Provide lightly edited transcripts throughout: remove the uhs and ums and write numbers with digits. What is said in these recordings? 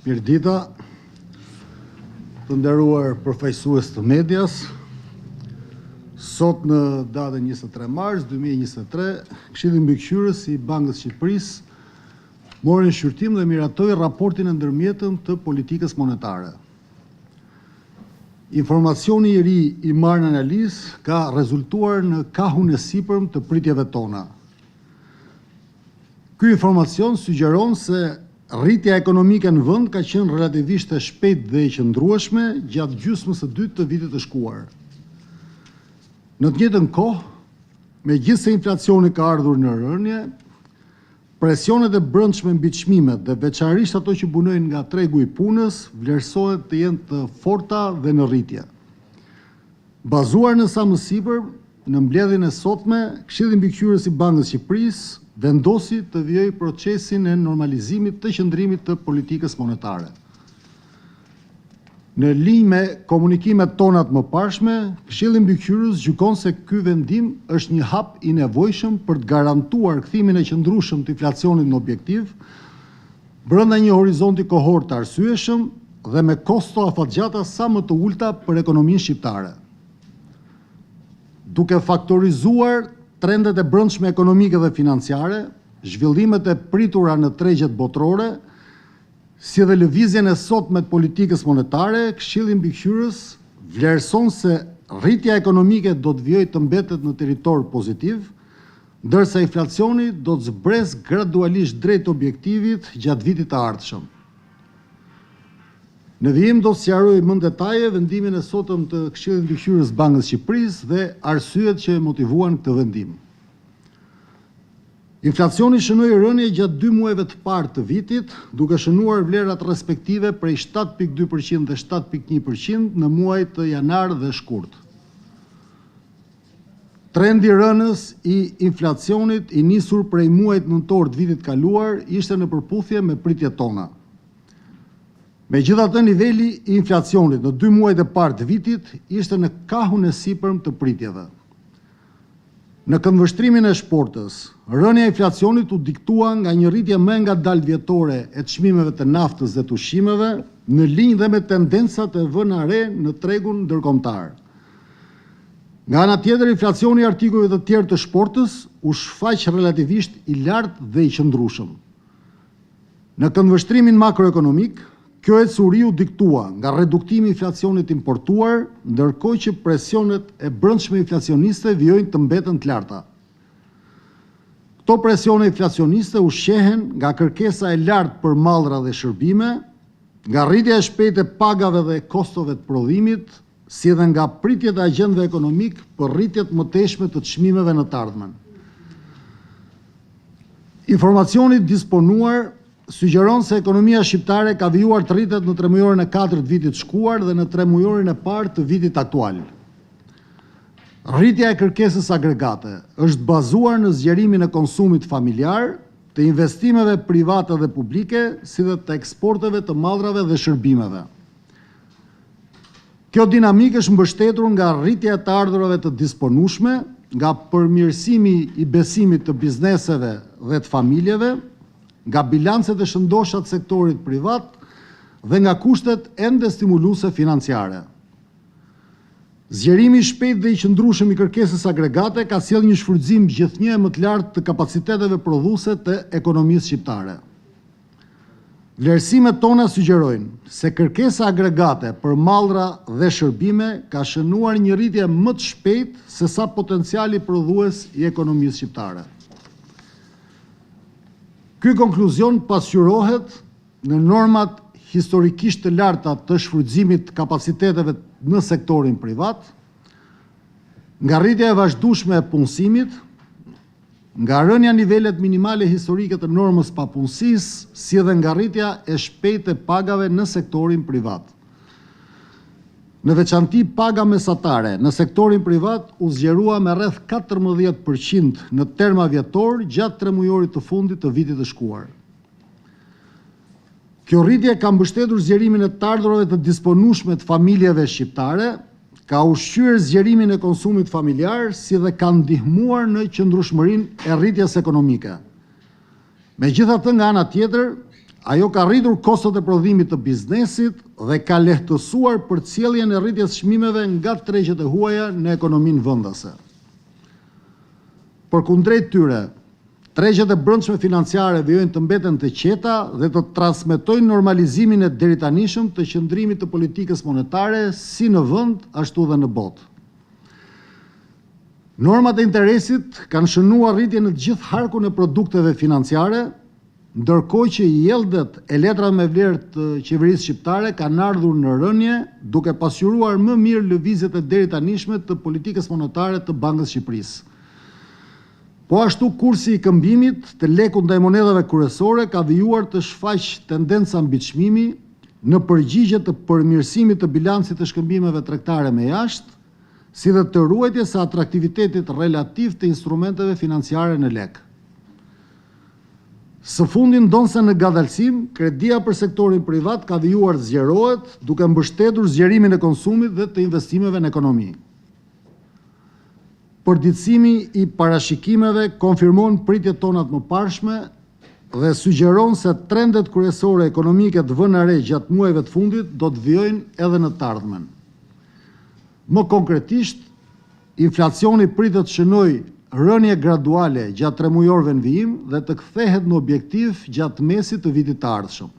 Mirëdita, të nderuar përfaqësues të medias. Sot në datën 23 mars 2023, Këshilli Mbikëqyrës i Bankës Shqipërisë mori shqyrtim dhe miratoi raportin e ndërmjetëm të politikës monetare. Informacioni i ri i marrë në analizë ka rezultuar në kahun e sipërm të pritjeve tona. Ky informacion sugjeron se rritja ekonomike në vend ka qenë relativisht e shpejtë dhe e qëndrueshme gjatë gjysmës së dytë të vitit të shkuar. Në të njëjtën kohë, megjithëse inflacioni ka ardhur në rënje, presionet e brendshme mbi çmimet dhe veçanërisht ato që punojnë nga tregu i punës vlerësohet të jenë të forta dhe në rritje. Bazuar në sa më sipër, në mbledhjen e sotme, Këshilli Mbikëqyrës i Bankës Shqipërisë vendosi të vijojë procesin e normalizimit të qëndrimit të politikës monetare. Në linjë me komunikimet tona të mëparshme, Këshilli Mbikëqyrës gjykon se ky vendim është një hap i nevojshëm për të garantuar kthimin e qëndrueshëm të inflacionit në objektiv, brenda një horizonti kohor të arsyeshëm dhe me kosto afatgjata sa më të ulta për ekonominë shqiptare. Duke faktorizuar trendet e brendshme ekonomike dhe financiare, zhvillimet e pritura në tregjet botërore, si dhe lëvizjen e sotme të politikës monetare, Këshilli Mbikëqyrës vlerëson se rritja ekonomike do të vijojë të mbetet në territor pozitiv, ndërsa inflacioni do të zbresë gradualisht drejt objektivit gjatë vitit të ardhshëm. Në vijim do të sqaroj më në detaje vendimin e sotëm të Këshillit Mbikëqyrës Bankës Shqipërisë dhe arsyet që e motivuan këtë vendim. Inflacioni shënoi rënje gjatë 2 muajve të parë të vitit, duke shënuar vlerat respektive prej 7.2% dhe 7.1% në muajt të janar dhe shkurt. Trendi rënës i inflacionit i nisur prej muajit nëntor të vitit kaluar ishte në përputhje me pritjet tona. Megjithatë, niveli i inflacionit në 2 muajt e parë të vitit ishte në kahun e sipërm të pritjeve. Në këndvështrimin e shportës, rënja e inflacionit u diktua nga një rritje më ngadalë vjetore e çmimeve të naftës dhe të ushqimeve, në linjë dhe me tendencat e vënë re në tregun ndërkombëtar. Nga ana tjetër, inflacioni i artikujve të tjerë të shportës u shfaq relativisht i lartë dhe i qëndrueshëm. Në këndvështrimin makroekonomik, kjo ecuri u diktua nga reduktimi i inflacionit importuar, ndërkohë që presionet e brendshme inflacioniste vijojnë të mbeten të larta. Këto presione inflacioniste u shehen nga kërkesa e lartë për mallra dhe shërbime, nga rritja e shpejtë e pagave dhe kostove të prodhimit, si dhe nga pritjet e agjendëve ekonomik për rritjet mëtejshme të çmimeve në të ardhmen. Informacioni disponuar sugjeron se ekonomia shqiptare ka vijuar të rritet në 3 mujorin e 4 të vitit shkuar dhe në 3 mujorin e parë të vitit aktual. Rritja e kërkesës agregate është bazuar në zgjerimin e konsumit familjar, të investimeve private dhe publike, si dhe të eksporteve të mallrave dhe shërbimeve. Kjo dinamikë është mbështetur nga rritja e të ardhurave të disponueshme, nga përmirësimi i besimit të bizneseve dhe të familjeve, nga bilancet e shëndosha të sektorit privat dhe nga kushtet ende stimuluese financiare. Zgjerimi i shpejtë dhe i qëndrueshëm i kërkesës agregate ka sjellë një shfrytëzim gjithnjë më të lartë të kapaciteteve prodhuese të ekonomisë shqiptare. Vlerësimet tona sugjerojnë se kërkesa agregate për mallra dhe shërbime ka shënuar një rritje më të shpejtë se sa potenciali prodhues i ekonomisë shqiptare. Ky konkluzion pasqyrohet në normat historikisht të larta të shfrytëzimit të kapaciteteve në sektorin privat, nga rritja e vazhdueshme e punësimit, nga rënja nivelet minimale historike të normës papunësisë, si dhe nga rritja e shpejtë e pagave në sektorin privat. Në veçanti, paga mesatare në sektorin privat u zgjerua me rreth 14% në terma vjetor gjatë 3 mujorit të fundit të vitit të shkuar. Kjo rritje ka mbështetur zgjerimin e të ardhurave të disponueshme të familjeve shqiptare, ka ushqyer zgjerimin e konsumit familjar, si dhe ka ndihmuar në qëndrueshmërinë e rritjes ekonomike. Megjithatë, nga ana tjetër, Ajo ka rritur kostot e prodhimit të biznesit dhe ka lehtësuar përcjelljen e rritjes çmimeve nga tregjet e huaja në ekonominë vendase. Përkundrejt tyre, tregjet e brendshme financiare vijojnë të mbeten të qeta dhe të transmetojnë normalizimin e deritanishëm të qëndrimit të politikës monetare si në vend ashtu dhe në botë. Normat e interesit kanë shënuar rritjen në të gjithë harkun e produkteve financiare, ndërkohë që yieldet e letrave me vlerë të qeverisë shqiptare kanë ardhur në rënje, duke pasqyruar më mirë lëvizjet e deritanishme të politikës monetare të Bankës së Shqipërisë. Po ashtu kursi i këmbimit të lekut ndaj monedhave kryesore ka vijuar të shfaq tendenca mbi çmimi në përgjigje të përmirësimit të bilancit të shkëmbimeve tregtare me jashtë, si dhe të ruajtjes së atraktivitetit relativ të instrumenteve financiare në lek. Së fundin ndonse në gadalësim, kredia për sektorin privat ka vijuar të zgjerohet, duke mbështetur zgjerimin e konsumit dhe të investimeve në ekonomi. Përditësimi i parashikimeve konfirmon pritjet tona të mëparshme dhe sugjeron se trendet kryesore ekonomike të vënë re gjatë muajve të fundit do të vijojnë edhe në të ardhmen. Më konkretisht, inflacioni pritet të shënojë rënje graduale gjatë 3 mujorëve në vijim dhe të kthehet në objektiv gjatë mesit të vitit të ardhshëm.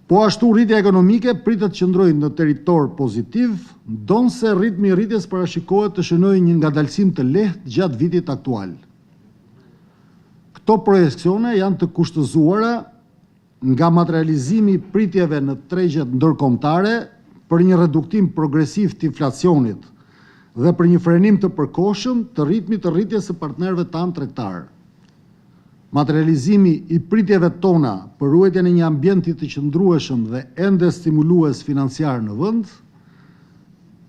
Po ashtu rritja ekonomike pritet të qëndrojë në territor pozitiv, ndonse ritmi i rritjes parashikohet të shënojë një ngadalësim të lehtë gjatë vitit aktual. Këto projekcione janë të kushtëzuara nga materializimi i pritjeve në tregjet ndërkombëtare për një reduktim progresiv të inflacionit dhe për një frenim të përkohshëm të ritmit të rritjes së partnerëve tanë tregtar. Materializimi i pritjeve tona për ruajtjen e një ambienti të qëndrueshëm dhe ende stimulues financiar në vend,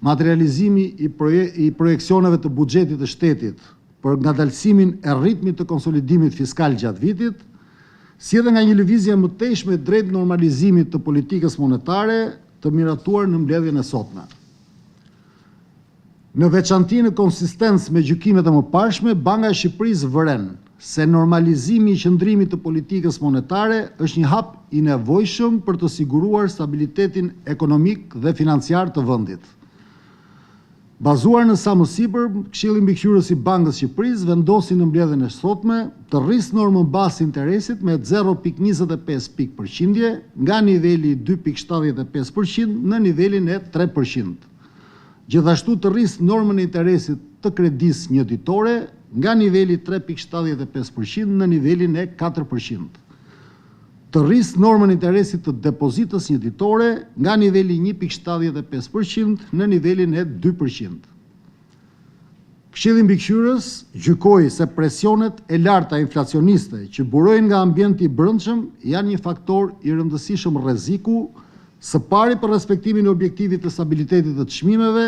materializimi i projeksioneve të buxhetit të shtetit për ngadalësimin e ritmit të konsolidimit fiskal gjatë vitit, si edhe nga një lëvizje më tejshme drejt normalizimit të politikës monetare të miratuar në mbledhjen e sotme. Në veçanti në konsistencë me gjykimet e mëparshme, Banka e Shqipërisë vëren se normalizimi i qëndrimit të politikës monetare është një hap i nevojshëm për të siguruar stabilitetin ekonomik dhe financiar të vendit. Bazuar në sa më sipër, Këshilli Mbikëqyrës i Bankës së Shqipërisë vendosi në mbledhjen e sotme të rrisë normën bazë interesit me 0.25 pikë përqindje nga niveli 2.75% në nivelin e 3%. Gjithashtu të rrisë normën e interesit të kredisë një ditore nga niveli 3.75% në nivelin e 4%. Të rrisë normën e interesit të depozitës një ditore nga niveli 1.75% në nivelin e 2%. Këshilli Mbikëqyrës gjykoi se presionet e larta inflacioniste që burojnë nga ambienti i brendshëm janë një faktor i rëndësishëm rreziku, së pari për respektimin e objektivit të stabilitetit të çmimeve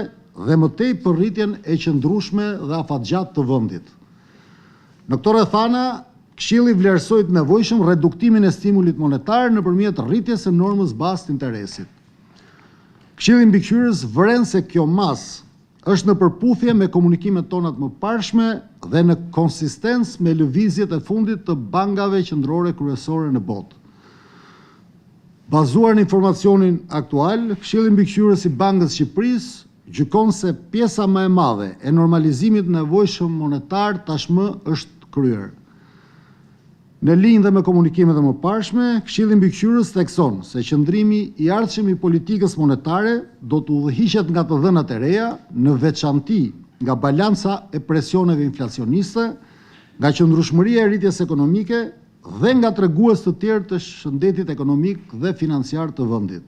dhe më tej për rritjen e qëndrueshme dhe afatgjatë të vendit. Në këto rrethana, Këshilli vlerësoi të nevojshëm reduktimin e stimulit monetar nëpërmjet rritjes së normës bazë të interesit. Këshilli Mbikëqyrës vëren se kjo masë është në përputhje me komunikimet tona të mëparshme dhe në konsistencë me lëvizjet e fundit të bankave qendrore kryesore në botë. Bazuar në informacionin aktual, Këshilli Mbikëqyrës i Bankës së Shqipërisë gjykon se pjesa më e madhe e normalizimit nevojshëm monetar tashmë është kryer. Në linjë dhe me komunikimet e mëparshme, Këshilli Mbikëqyrës thekson se qëndrimi i ardhshëm i politikës monetare do të udhëhiqet nga të dhënat e reja, në veçanti nga balanca e presioneve inflacioniste, nga qëndrueshmëria e rritjes ekonomike dhe nga tregues të tjerë të shëndetit ekonomik dhe financiar të vendit.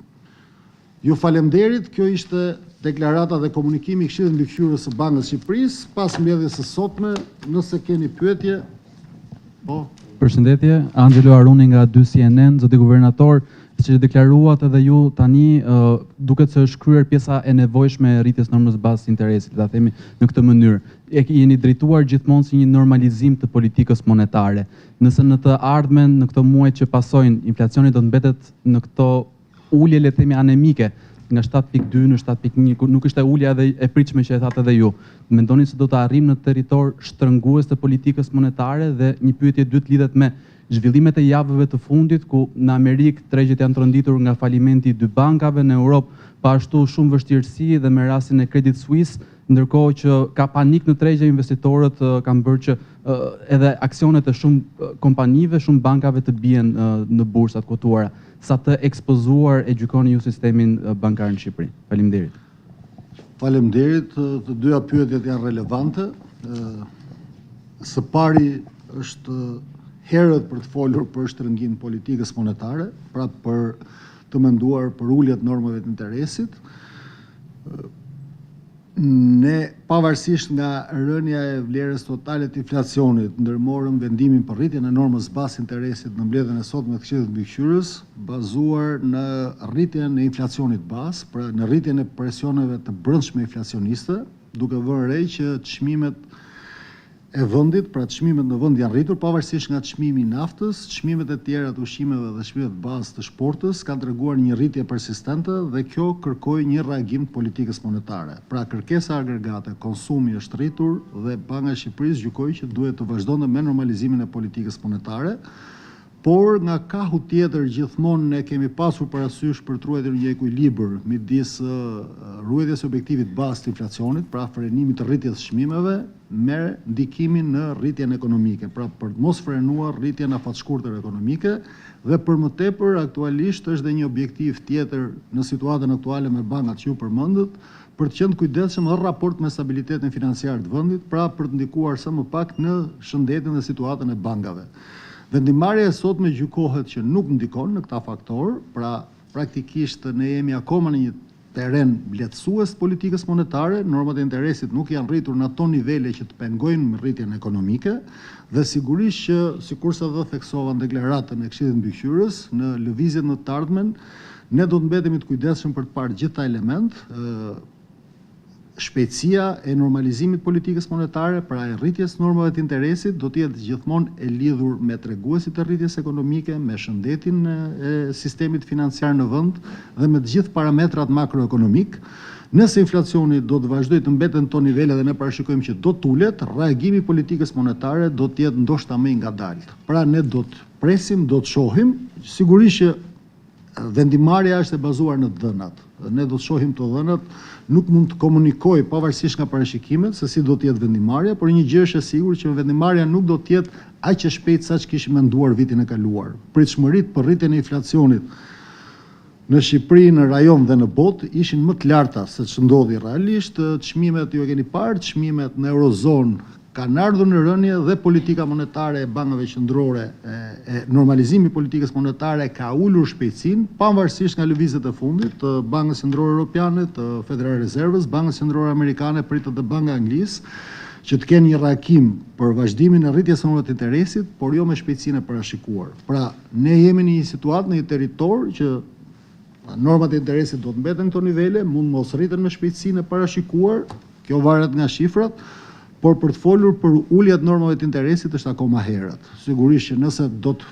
Ju falemnderit, kjo ishte deklarata dhe komunikimi i Këshillit Mbikëqyrës së Bankës së Shqipërisë pas mbledhjes së sotme. Nëse keni pyetje, po. Përshëndetje, Angelo Aruni nga 2CNN, zoti guvernator, siç e deklaruat edhe ju tani, duket se është kryer pjesa e nevojshme e rritjes normës bazë interesit, ta themi në këtë mënyrë. Jeni drejtuar gjithmonë si një normalizim të politikës monetare. Nëse në të ardhmen, në këto muaj që pasojnë, inflacioni do të mbetet në këto ulje, le të themi, anemike, nga 7.2 në 7.1, nuk është e ulja dhe e pritshme që e thatë edhe ju. Mendoni se do të arrijmë në territor shtrëngues të politikës monetare? Dhe një pyetje dytë lidhet me zhvillimet e javëve të fundit ku në Amerikë tregjet janë tronditur nga falimenti i 2 bankave, në Europë pashtu shumë vështirësi dhe me rastin e Credit Suisse, ndërkohë që ka panik në tregje, investitorët kanë bërë që edhe aksionet e shumë kompanive, shumë bankave të bien në bursat kotuara. Sa të ekspozuar e gjykoni ju sistemin bankar në Shqipëri? Faleminderit. Faleminderit, të dyja pyetjet janë relevante. Së pari është herët për të folur për shtrëngim politikës monetare, pra për të menduar për uljet normave të interesit. Ne, pavarësisht nga rënja e vlerës totale të inflacionit, ndërmorëm vendimin për rritjen e normës bazë interesit në mbledhjen e sotme të Këshillit të Mbikëqyrës, bazuar në rritjen e inflacionit bazë, pra në rritjen e presioneve të brendshme inflacioniste, duke vënë re që çmimet e vendit, pra çmimet në vend janë rritur, pavarësisht nga çmimi i naftës, çmimet e tjera të ushqimeve dhe çmimet bazë të shportës kanë treguar një rritje persistente dhe kjo kërkoi një reagim të politikës monetare. Pra kërkesa agregate, konsumi është rritur dhe Banka e Shqipërisë gjykoi që duhet të vazhdonte me normalizimin e politikës monetare, por nga kahu tjetër gjithmonë ne kemi pasur parasysh për të ruajtur një ekuilibër midis ruajtjes së objektivit bazë të inflacionit, pra frenimit të rritjes çmimeve, me ndikimin në rritjen ekonomike, pra për të mos frenuar rritjen afatshkurtër ekonomike dhe për më tepër aktualisht është dhe një objektiv tjetër në situatën aktuale me bankat që ju përmendët, për të qenë kujdesshëm në raport me stabilitetin financiar të vendit, pra për të ndikuar sa më pak në shëndetin dhe situatën e bankave. Vendimarrja e sotme gjykohet që nuk ndikon në këta faktor, pra praktikisht ne jemi akoma në një teren lehtësues të politikës monetare, normat e interesit nuk janë rritur në ato nivele që të pengojnë rritjen ekonomike dhe sigurisht që, sikurse dhe theksova në deklaratën e Këshillit të Mbikëqyrës, në lëvizjet në të ardhmen, ne do të mbetemi të kujdesshëm për të parë gjitha element, shpejtësia e normalizimit politikës monetare, pra e rritjes normave të interesit, do të jetë gjithmonë e lidhur me treguesit e rritjes ekonomike, me shëndetin e sistemit financiar në vend dhe me të gjithë parametrat makroekonomik. Nëse inflacioni do të vazhdojë të mbetet në këto nivele dhe ne parashikojmë që do të ulet, reagimi i politikës monetare do të jetë ndoshta më i ngadalt. Pra ne do të presim, do të shohim, sigurisht që vendimarrja është e bazuar në dhënat. Ne do të shohim të dhënat, nuk mund të komunikoj pavarësisht nga paraqimet se si do të jetë vendimarrja, por një gjë është e sigurt që vendimarrja nuk do të jetë aq e shpejtë sa kishim menduar vitin e kaluar. Pritshmëritë për rritjen e inflacionit në Shqipëri, në rajon dhe në botë ishin më të larta se ç'ndodhi realisht. Çmimet ju e keni parë, çmimet në eurozonë kanë ardhur në rënje dhe politika monetare e bankave qendrore, normalizimi i politikës monetare ka ulur shpejtësinë, pavarësisht nga lëvizjet e fundit të Bankës Qendrore Europiane, të Federal Rezervës, Bankës Qendrore Amerikane, pritet dhe Banka Anglisë, që të kenë një reagim për vazhdimin e rritjes së normave të interesit, por jo me shpejtësinë e parashikuar. Pra, ne jemi në një situatë, në një territor që normat e interesit do të mbeten në këto nivele, mund mos rriten me shpejtësinë e parashikuar, kjo varet nga shifrat, por për të folur për uljet normave të interesit është akoma herët. Sigurisht që nëse do të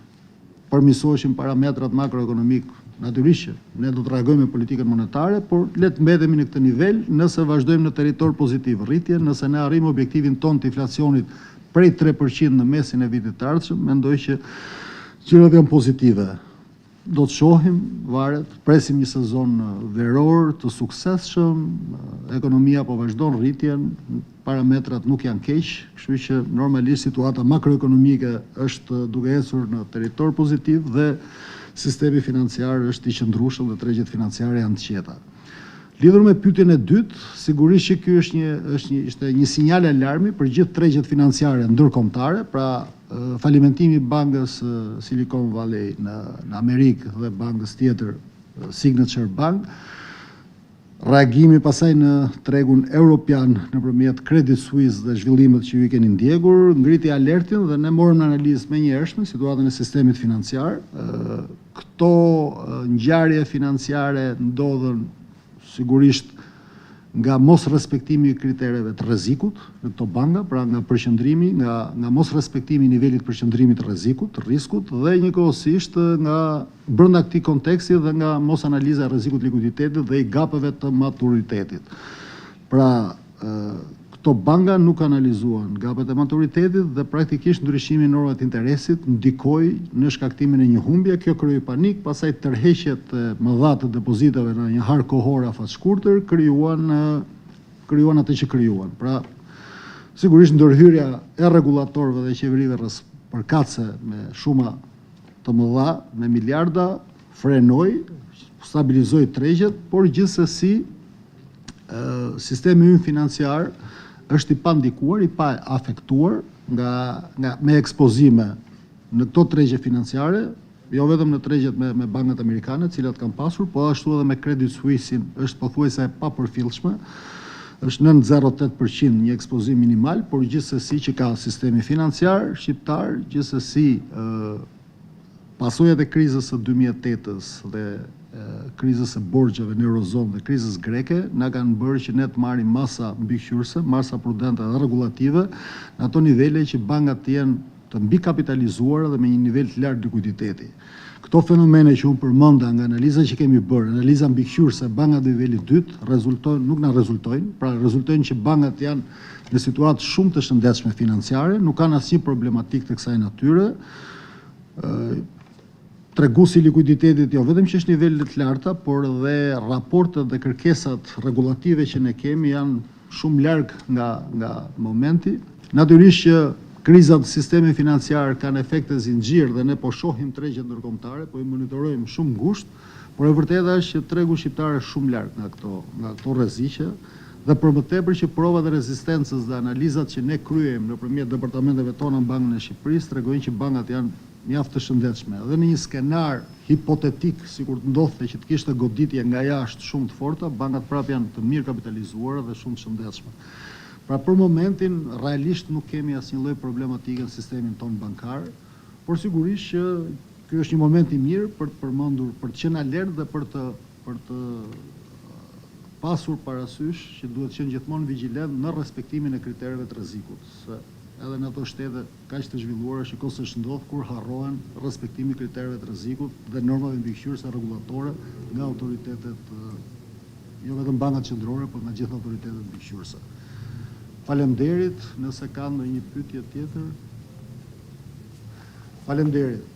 përmirësoheshin parametrat makroekonomik, natyrisht që ne do të reagojmë me politikën monetare, por le të mbetemi në këtë nivel, nëse vazhdojmë në territor pozitiv rritje, nëse ne arrijmë objektivin ton të inflacionit prej 3% në mesin e vitit të ardhshëm, mendoj që gjërat janë pozitive. Do të shohim, varet, presim një sezon veror të suksesshëm, ekonomia po vazhdon rritjen, parametrat nuk janë keq, kështu që normalisht situata makroekonomike është duke ecur në territor pozitiv dhe sistemi financiar është i qëndrueshëm dhe tregjet financiare janë të qeta. Lidhur me pyetjen e dytë, sigurisht që ky është një sinjal alarmi për gjithë tregjet financiare ndërkombëtare, pra falimentimi i bankës Silicon Valley në Amerikë dhe bankës tjetër Signature Bank, reagimi pasaj në tregun europian nëpërmjet Credit Suisse dhe zhvillimet që ju i keni ndjekur, ngriti alertin dhe ne morëm në analizë menjëhershme situatën e sistemit financiar. Këto ngjarje financiare ndodhen sigurisht nga mos respektimi i kritereve të rrezikut në këto banka, pra nga përqendrimi, nga mos respektimi i nivelit përqendrimit të rrezikut, të riskut dhe njëkohësisht nga brenda këtij konteksti dhe nga mos analiza e rrezikut të likuiditetit dhe i gapeve të maturitetit. Pra, këto këto banka nuk analizuan gapet e maturitetit dhe praktikisht ndryshimi i normave të interesit ndikoi në shkaktimin e një humbje. Kjo krijoi panik, pastaj tërheqjet e mëdha të depozitave në një har kohor afatshkurtër krijuan atë që krijuan. Pra, sigurisht ndërhyrja e rregulatorëve dhe qeverive përkatëse me shuma të mëdha, me miliarda, frenoi, stabilizoi tregjet, por gjithsesi sistemi ynë financiar është i pandikuar, i pa afektuar me ekspozime në këto tregje financiare, jo vetëm në tregjet me bankat amerikane, cilat kanë pasur, po ashtu edhe me Credit Suisse-in është pothuajse e papërfillshme, është 9,08% një ekspozim minimal, por gjithsesi që ka sistemi financiar shqiptar, gjithsesi pasojat e krizës së 2008-s dhe krizës së borxheve në Eurozonë dhe krizës greke na kanë bërë që ne të marrim masa mbikëqyrëse, masa prudente dhe regulative në ato nivele që bankat të jenë të mbikapitalizuara dhe me një nivel të lartë likuiditeti. Këto fenomene që unë përmenda nga analiza që kemi bërë, analiza mbikëqyrëse bankat në nivelit dytë, nuk na rezultojnë, pra rezultojnë që bankat janë në situatë shumë të shëndetshme financiare, nuk kanë asnjë problematik të kësaj natyre. Treguesi i likuiditetit jo vetëm që është nivelet të larta, por edhe raportet dhe kërkesat regulative që ne kemi janë shumë larg nga momenti. Natyrisht që krizat në sistemin financiar kanë efekte zinxhir dhe ne po shohim tregjet ndërkombëtare, po i monitorojmë shumë ngushtë, por e vërteta është që tregu shqiptar është shumë larg nga këto rreziqe dhe për më tepër që provat e rezistencës dhe analizat që ne kryejmë nëpërmjet departamenteve tona në Bankën e Shqipërisë tregojnë që bankat janë mjaft të shëndetshme. Dhe në një skenar hipotetik, sikur të ndodhte që të kishte goditje nga jashtë shumë të forta, bankat prap janë të mirë kapitalizuara dhe shumë të shëndetshme. Pra për momentin realisht nuk kemi asnjë lloj problematike në sistemin ton bankar, por sigurisht që ky është një moment i mirë për të përmendur, për të qenë alert dhe për të pasur parasysh që duhet të qenë gjithmonë vigjilent në respektimin e kritereve të rrezikut. Edhe në ato shtete kaq të zhvilluara shikoj se ndodh kur harrohen respektimi i kritereve të rrezikut dhe normave mbikëqyrëse rregullatore nga autoritetet, jo vetëm bankat qendrore, por nga gjithë autoritetet mbikëqyrëse. Faleminderit, nëse ka ndonjë pyetje tjetër. Faleminderit.